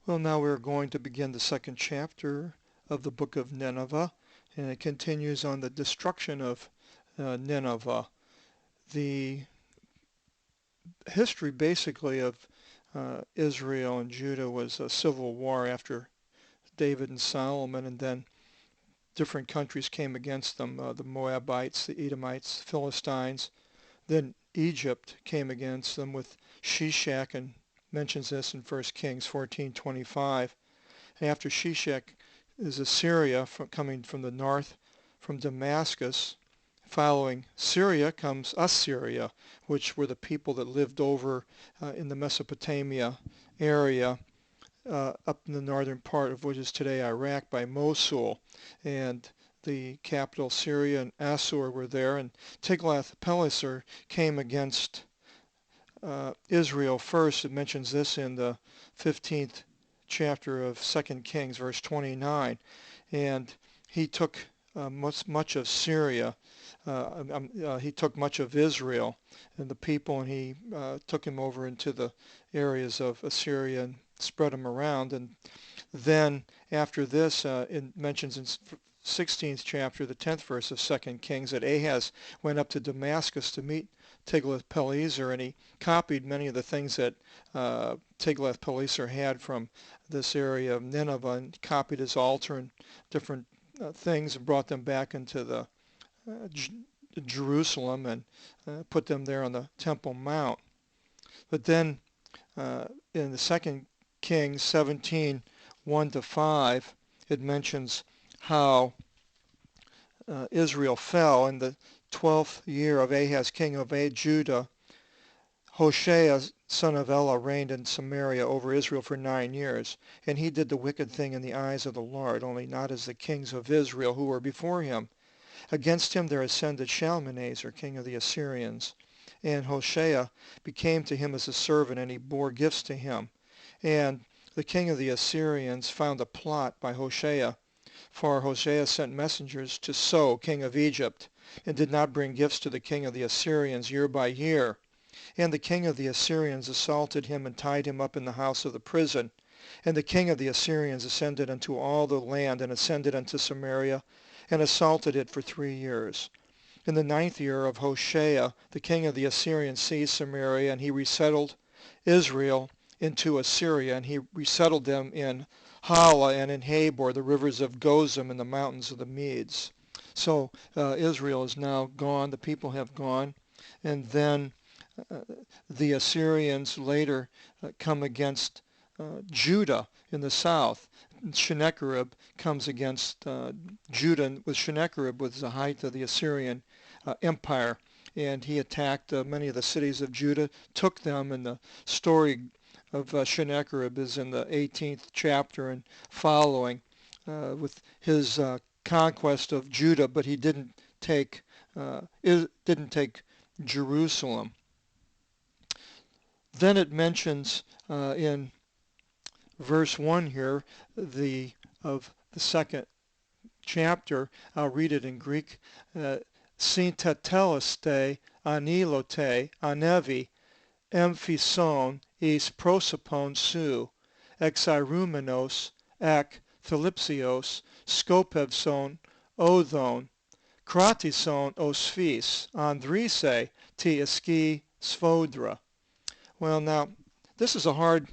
Well, now we're going to begin the second chapter of the book of Nineveh, and it continues on the destruction of Nineveh. The history basically of Israel and Judah was a civil war after David and Solomon, and then different countries came against them, the Moabites, the Edomites, Philistines. Then Egypt came against them with Shishak, and mentions this in 1 Kings 14:25. After Shishak is Assyria coming from the north from Damascus. Following Syria comes Assyria, which were the people that lived over in the Mesopotamia area up in the northern part of what is today Iraq by Mosul. And the capital Syria and Assur were there, and Tiglath-Pileser came against Israel first. It mentions this in the 15th chapter of 2 Kings, verse 29. And he took much of Syria. He took much of Israel and the people, and he took him over into the areas of Assyria and spread them around. And then after this, it mentions in 16th chapter, the 10th verse of 2 Kings, that Ahaz went up to Damascus to meet Tiglath-Pileser, and he copied many of the things that Tiglath-Pileser had from this area of Nineveh, and copied his altar and different things and brought them back into the Jerusalem and put them there on the Temple Mount. But then in the 2 Kings 17, 1-5, it mentions how Israel fell. In the 12th year of Ahaz, king of Judah, Hoshea, son of Elah, reigned in Samaria over Israel for 9 years. And he did the wicked thing in the eyes of the Lord, only not as the kings of Israel who were before him. Against him there ascended Shalmaneser, king of the Assyrians. And Hoshea became to him as a servant, and he bore gifts to him. And the king of the Assyrians found a plot by Hoshea, for Hoshea sent messengers to So, king of Egypt, and did not bring gifts to the king of the Assyrians year by year. And the king of the Assyrians assaulted him and tied him up in the house of the prison. And the king of the Assyrians ascended unto all the land, and ascended unto Samaria, and assaulted it for 3 years. In the 9th year of Hoshea, the king of the Assyrians seized Samaria, and he resettled Israel into Assyria, and he resettled them in Hala and in Habor, the rivers of Gozan, and the mountains of the Medes. So Israel is now gone, the people have gone, and then the Assyrians later come against Judah in the south. Sennacherib comes against Judah, with Sennacherib was the height of the Assyrian empire, and he attacked many of the cities of Judah, took them, and the story of Sennacherib is in the 18th chapter and following, with his conquest of Judah, but he didn't take Jerusalem. Then it mentions in verse 1 here of the second chapter. I'll read it in Greek. Syntateleste anilote anevi emphison is prosopon su exairumenos ek thalipsios skopevson odon kratison osphis andrise ti eski svodra. Well, now, this is a hard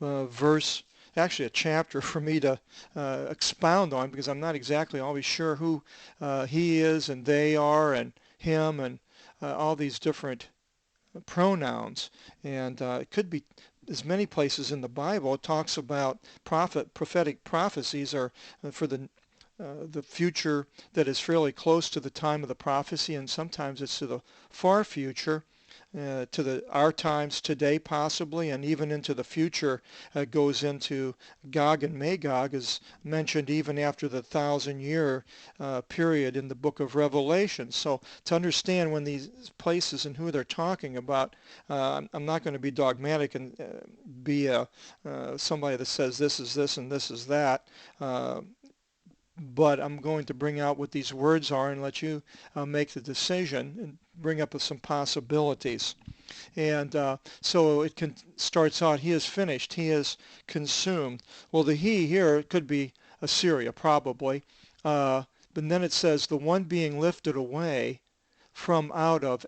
verse, actually a chapter for me to expound on, because I'm not exactly always sure who he is and they are and him and all these different pronouns. And it could be as many places in the Bible. It talks about prophetic prophecies are for the future that is fairly close to the time of the prophecy, and sometimes it's to the far future. To our times today possibly, and even into the future. Goes into Gog and Magog, is mentioned even after the 1,000-year period in the book of Revelation. So to understand when these places and who they're talking about, I'm not going to be dogmatic and be somebody that says this is this and this is that. But I'm going to bring out what these words are and let you make the decision. And bring up some possibilities. And so it starts out, he is finished, he is consumed. Well, the he here could be Assyria, probably. But then it says, the one being lifted away from out of,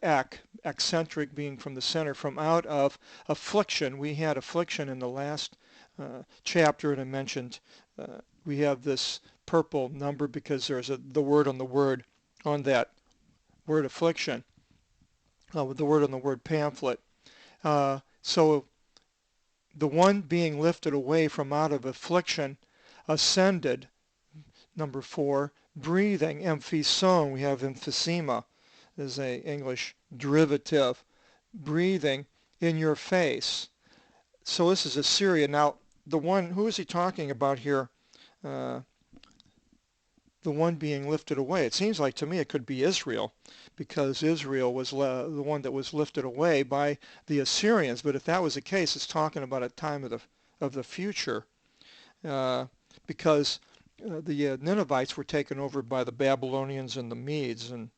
eccentric being from the center, from out of affliction. We had affliction in the last chapter, and I mentioned we have this purple number because there's the word on the word on that word affliction, with the word on the word pamphlet. So the one being lifted away from out of affliction ascended, number 4, breathing, emphysone, we have emphysema, is a English derivative, breathing in your face. So this is Assyria. Now, the one, who is he talking about here? The one being lifted away. It seems like to me it could be Israel, because Israel was the one that was lifted away by the Assyrians. But if that was the case, it's talking about a time of the future, because the Ninevites were taken over by the Babylonians and the Medes, and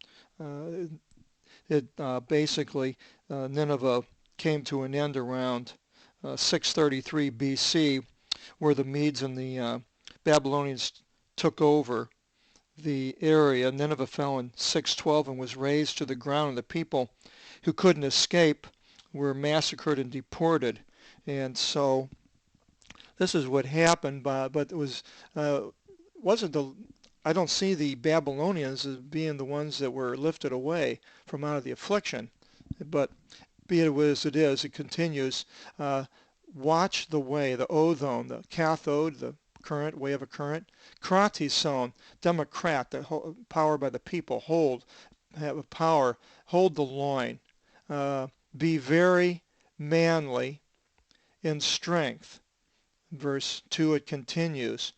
basically Nineveh came to an end around 633 BC, where the Medes and the Babylonians took over the area. Nineveh fell in 612 and was razed to the ground, and the people who couldn't escape were massacred and deported. And so this is what happened, but it wasn't the, I don't see the Babylonians as being the ones that were lifted away from out of the affliction. But be it as it is, it continues. Watch the way, the othon, the cathode, the current, way of a current. Kratison, democrat, the power by the people, have a power, hold the loin. Be very manly in strength. Verse 2, it continues.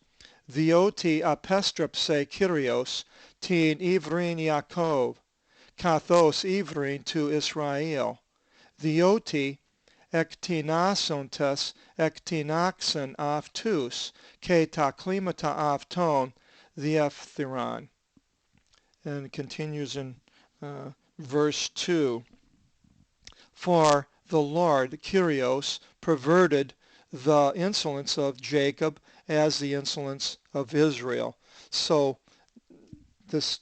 Dioti apestrepse Kyrios tin ivrin Yaakov, kathos ivrin to Israel. Dioti ektinasontes ektinaxen aftus, ke ta klimata afton theephthiron. And it continues in verse 2. For the Lord, Kyrios, perverted the insolence of Jacob as the insolence of Israel. So this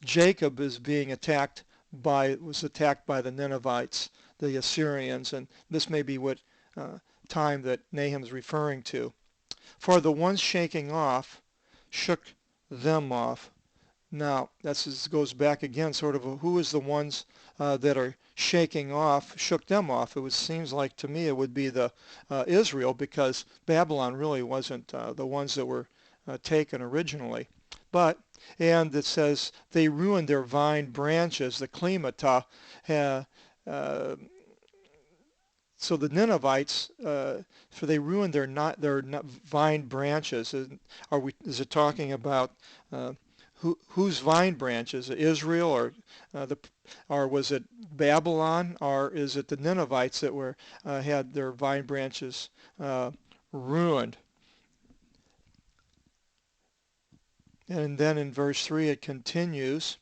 Jacob is being was attacked by the Ninevites, the Assyrians, and this may be what time that Nahum is referring to. For the ones shaking off shook them off. Now, this goes back again, sort of who is the ones that are shaking off, shook them off. Seems like to me it would be the Israel, because Babylon really wasn't the ones that were taken originally. And it says, they ruined their vine branches, the klimata. So the Ninevites, for they ruined their vine branches. Is it talking about whose vine branches? Israel, or was it Babylon, or is it the Ninevites that had their vine branches ruined? And then in verse 3 it continues.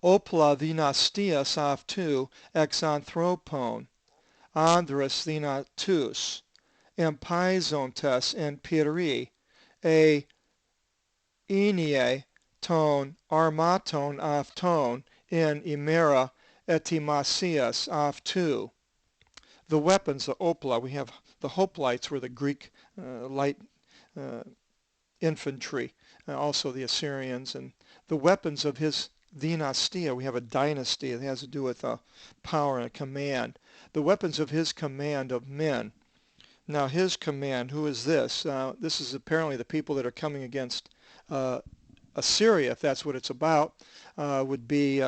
Opla dynastias avtu exanthropon, andros dynatus, empaizontes en piri, a enie ton armaton avton in imera etimasias avtu. The weapons, the opla, we have the hoplites were the Greek light infantry, also the Assyrians, and the weapons of his dynastia, we have a dynasty, it has to do with power and a command. The weapons of his command of men. Now his command, who is this? This is apparently the people that are coming against Assyria, if that's what it's about. Would be,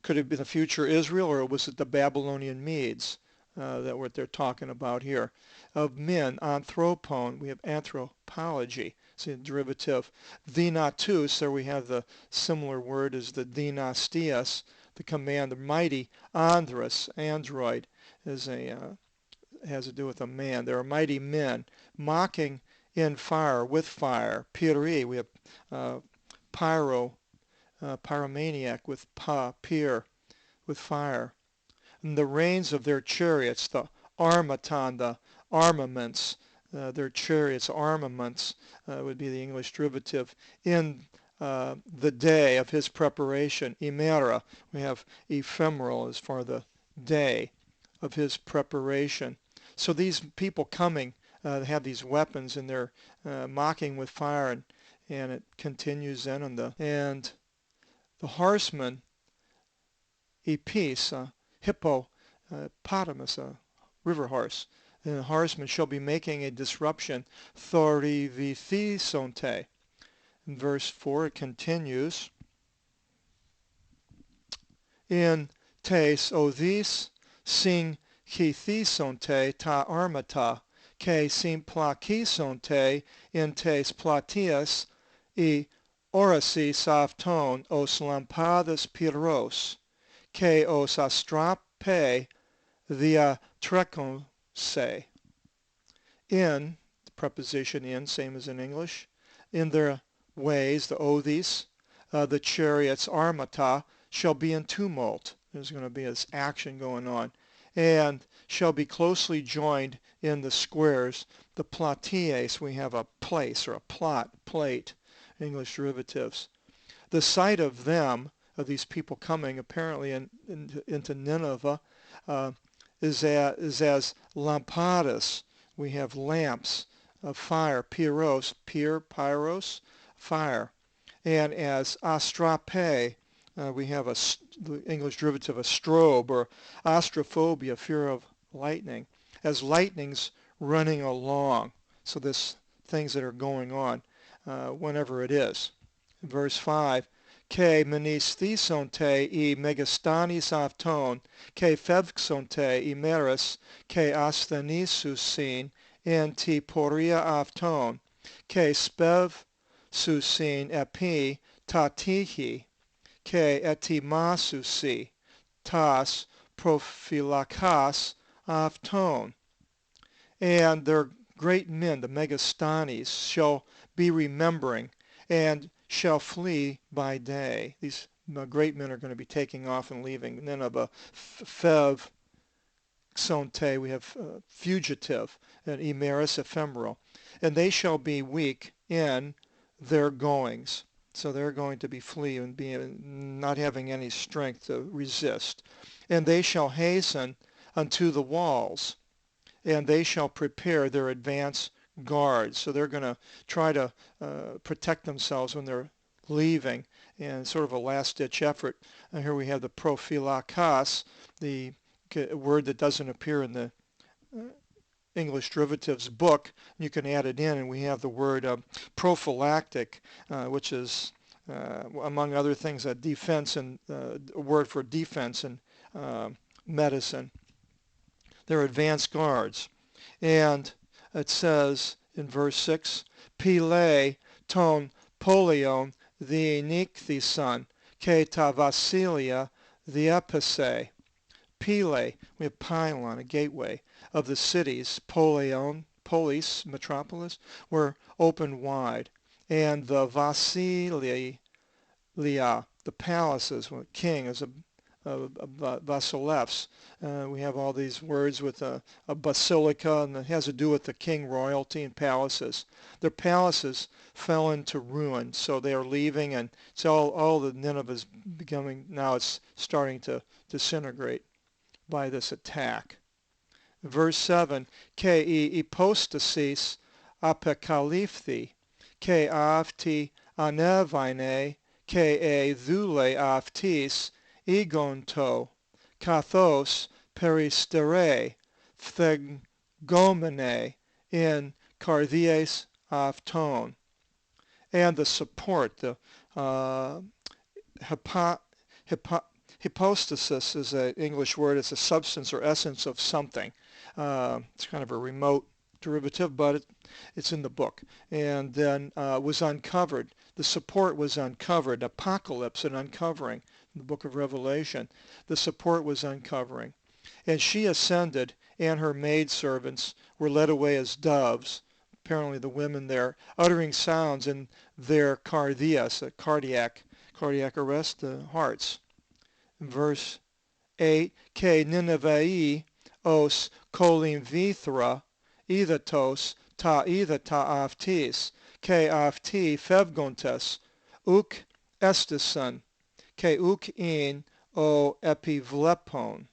could it be the future Israel, or was it the Babylonian Medes that what they're talking about here? Of men, anthropon, we have anthropology, it's a derivative. Dynatus, there we have the similar word as the dynastias, the command, the mighty. Andros, android, has to do with a man. There are mighty men, mocking in fire, with fire. Piri, we have pyro, pyromaniac with pyr, with fire. And the reins of their chariots, the armaton, the armaments, their chariots, armaments would be the English derivative, in the day of his preparation, emera. We have ephemeral as for the day of his preparation. So these people coming, they have these weapons and they're mocking with fire, and it continues then. And the horsemen, epis, hippopotamus, a river horse, and the horsemen shall be making a disruption, thorivithisonte. In verse 4 it continues, in tes odis sing chithisonte ta armata, ke sim plachisonte in tes platias e orasis avton os lampadas pyros, ke os astrape dia treconse. In, the preposition in, same as in English, in their ways, the odis, the chariots, armata, shall be in tumult. There's going to be this action going on. And shall be closely joined in the squares. The platies, we have a place or a plot, plate, English derivatives. The sight of them, of these people coming apparently into Nineveh, is as lampadas. We have lamps of fire, pyros, pyros, fire. And as astrape, we have the English derivative, a strobe, or astrophobia, fear of lightning, as lightnings running along. So this things that are going on whenever it is. Verse 5, ke menisthesonte e megastanis avton, ke fevxonte e meris, ke asthenisousin en ti poria avton, ke spev sousin epi tatihi, ke etimasusi tas prophylakas avton. And their great men, the megastanis, shall be remembering and shall flee by day. These great men are going to be taking off and leaving. And then of a fev xonte, we have fugitive, and emeris, ephemeral. And they shall be weak in their goings. So they're going to be flee and be not having any strength to resist. And they shall hasten unto the walls, and they shall prepare their advance guards. So they're going to try to protect themselves when they're leaving, and sort of a last-ditch effort. And here we have the prophylakas, the word that doesn't appear in the English derivatives book. You can add it in, and we have the word prophylactic, which is, among other things, a defense and a word for defense in medicine. They're advanced guards. And it says in verse 6, pile ton polion the nikthison, ke ta vasilia the epise. Pile, we have pylon, a gateway of the cities, polion, polis, metropolis, were opened wide. And the vasilia, the palaces, king is a basilephs. We have all these words with a basilica, and it has to do with the king royalty and palaces. Their palaces fell into ruin, so they are leaving, and it's all the Nineveh is becoming, now it's starting to disintegrate by this attack. Verse 7, ke hypostasis apocalypthi, ke avti anevine, ke thule avtis, egonto, kathos peristere, phthegomene, in cardies avton. And the support, the hypostasis is an English word. It's a substance or essence of something. It's kind of a remote derivative, but it's in the book. And then was uncovered. The support was uncovered. Apocalypse, an uncovering. In the book of Revelation, the support was uncovering. And she ascended, and her maidservants were led away as doves, apparently the women there, uttering sounds in their cardias, a cardiac Cardiac arrest, the hearts. Verse 8, Ke Ninevei os kolim vithra, idatos ta idata aftis, ke afti fevgontes, uk estison, ke uk in o epivlepon.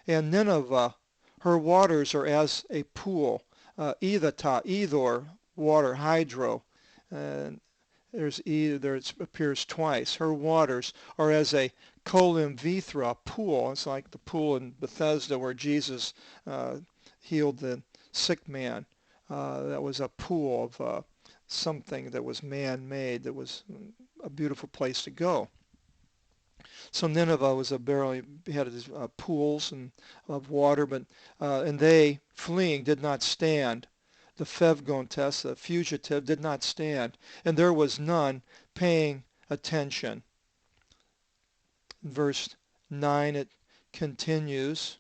And Nineveh, her waters are as a pool, idata, either, water, hydro, and there it appears twice. Her waters are as a kolim vithra, pool. It's like the pool in Bethesda where Jesus healed the sick man. That was a pool of something that was man-made, that was a beautiful place to go. So Nineveh was had these pools of water, but and they, fleeing, did not stand. The Fevgontes, the fugitive, did not stand, and there was none paying attention. In verse 9 it continues,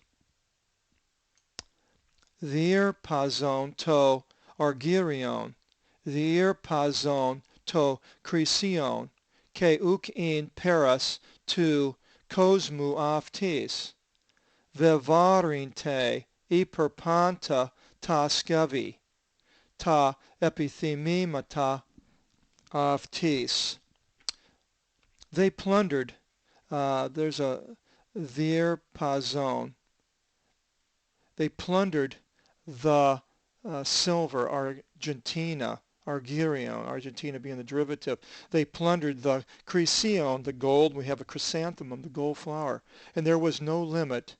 Vir pazon to argirion, vir pazon to krision, ke uk in peras tu kosmu aftis, vevarinte iperpanta ta skevi, ta epithemimata aftis. They plundered. There's a vir pazon. They plundered the silver, Argentina, Argentina being the derivative. They plundered the chrysion, the gold. We have a chrysanthemum, the gold flower. And there was no limit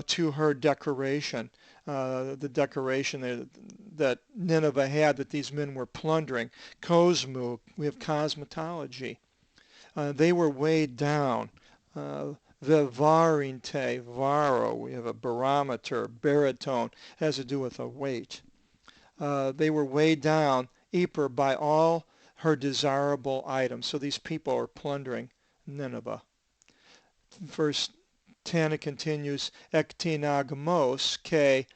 to her decoration, the decoration that Nineveh had, that these men were plundering. Cosmu, we have cosmetology. They were weighed down. Vivarinte, varo, we have a barometer, baritone, has to do with a weight. They were weighed down, Eper, by all her desirable items. So these people are plundering Nineveh. Verse 10, it continues, Ektinagmos ke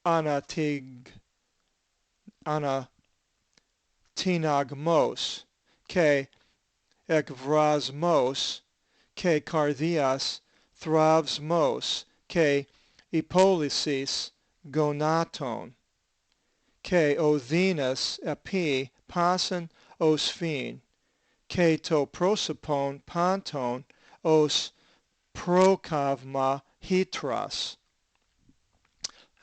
anatinagmos ke ekvrasmos ke kardias thravsmos ke ipolisis gonaton ke odhenas epi pasan osphin ke to prosopon panton os prokavma hitras.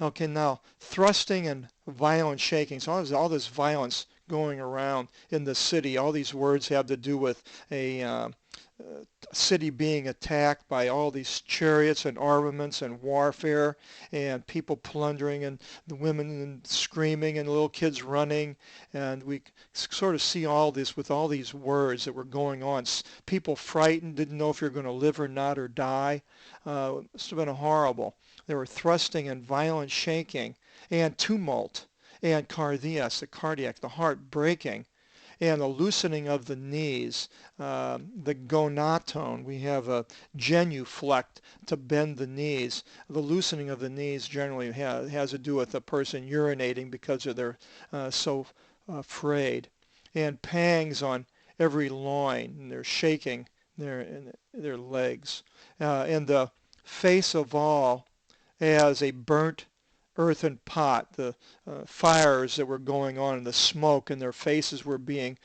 Okay, now thrusting and violent shaking. So all this violence going around in the city. All these words have to do with a city being attacked by all these chariots and armaments and warfare and people plundering and the women and screaming and little kids running. And we sort of see all this with all these words that were going on. People frightened, didn't know if you're going to live or not or die. It must have been horrible. They were thrusting and violent shaking and tumult and cardias, the cardiac, the heart breaking, and the loosening of the knees, the gonaton. We have a genuflect, to bend the knees. The loosening of the knees generally has to do with a person urinating because of they're so afraid. And pangs on every loin, and they're shaking their legs. And the face of all as a burnt earthen pot, the fires that were going on and the smoke, and their faces were being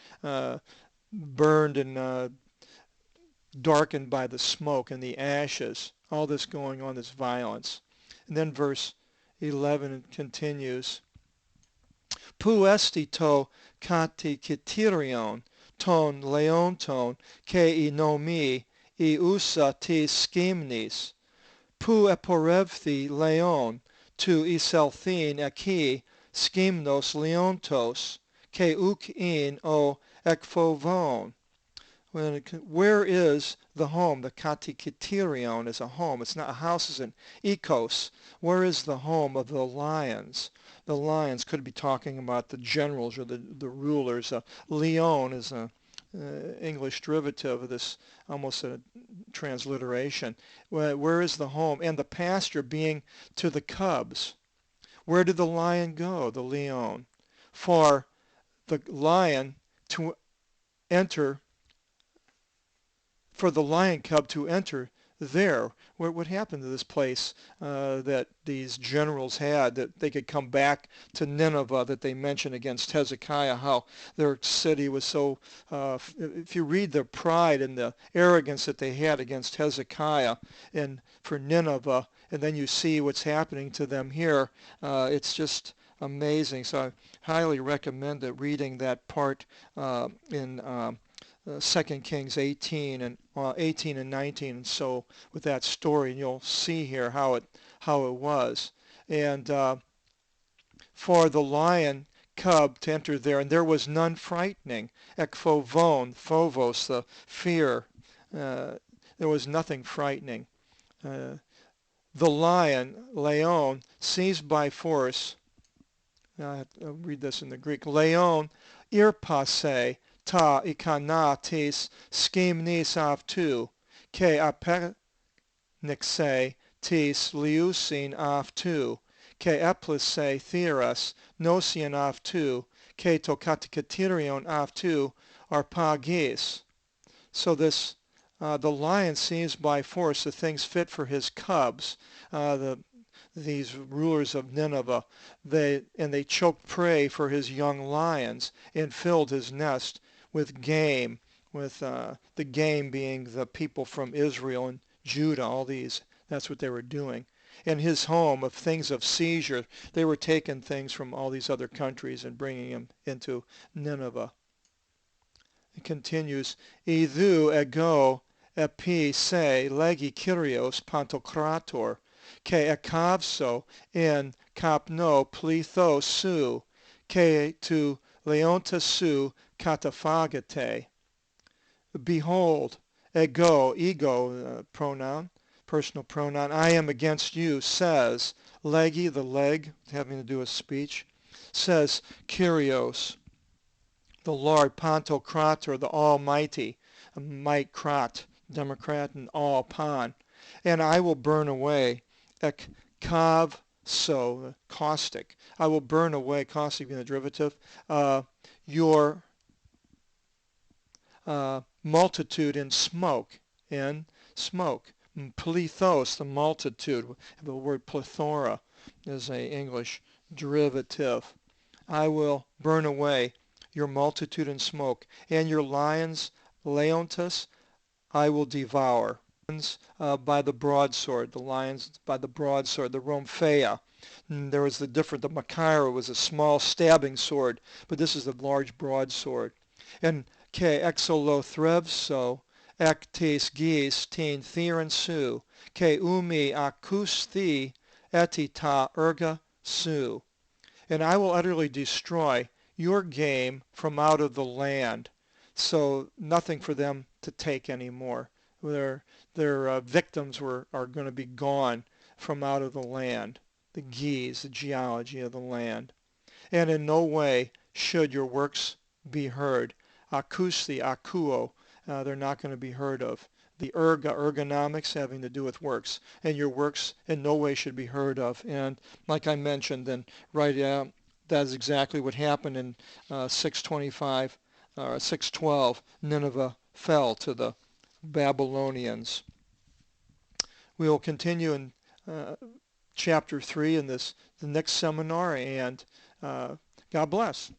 burned and darkened by the smoke and the ashes. All this going on, this violence. And then verse 11 continues, Pu esti to katikitirion ton leonton ke I nomi I usa tis skimnis. Pu eporevthi leon tu iselthin eki skimnos leontos ke uk in o ekfovon. Where is the home? The katikitirion is a home. It's not a house, it's an ekos. Where is the home of the lions? The lions could be talking about the generals or the rulers. Leon is a English derivative of this, almost a transliteration. Where is the home? And the pasture being to the cubs. Where did the lion go, the leon? For the lion to enter for the lion cub to enter there. What happened to this place that these generals had, that they could come back to Nineveh, that they mentioned against Hezekiah, how their city was so, if you read the pride and the arrogance that they had against Hezekiah and for Nineveh, and then you see what's happening to them here, it's just amazing. So I highly recommend reading that part in 2 Kings 18 and 19, and so with that story, and you'll see here how it was. And for the lion cub to enter there, and there was none frightening. Ekphovon, phobos, the fear. There was nothing frightening. The lion, leon, seized by force. I'll read this in the Greek. Leon, irpase, ta ikana tis skimnis avtu, ke apenixe tis liusin avtu, ke eplise theras nosian avtu, ke tokatikatirion avtu arpagis. So this, the lion seized by force the things fit for his cubs, these rulers of Nineveh, they choked prey for his young lions and filled his nest with game, with the game being the people from Israel and Judah, all these, that's what they were doing. And his home of things of seizure, they were taking things from all these other countries and bringing them into Nineveh. It continues, Idhu ego epi se legi Kyrios pantokrator, ke ekavso in kapno plitho su, ke tu leonta su kataphagate. Behold, ego, pronoun, personal pronoun, I am against you, says, legi, the leg, having to do with speech, says, Kyrios, the Lord, Pantocrator, the Almighty, might krat, Democrat, and all pan, and I will burn away, ekkav, caustic, I will burn away, caustic being the derivative, your multitude in smoke, Plethos, the multitude, the word plethora is a English derivative. I will burn away your multitude in smoke, and your lions, Leontus, I will devour. By the broadsword, the lions by the broadsword, the Romphea. There was the Machaira was a small stabbing sword, but this is a large broadsword. And ke exolothrevso, ek tes gis ten theran su, ke umi acus the etita erga su. And I will utterly destroy your game from out of the land. So nothing for them to take anymore. Their victims are going to be gone from out of the land. The geese, the geology of the land. And in no way should your works be heard. Akusti, akuo, they're not going to be heard of. The ergonomics having to do with works, and your works in no way should be heard of. And like I mentioned, then that's exactly what happened in 625 or 612. Nineveh fell to the Babylonians. We will continue in chapter 3 in the next seminar, and God bless.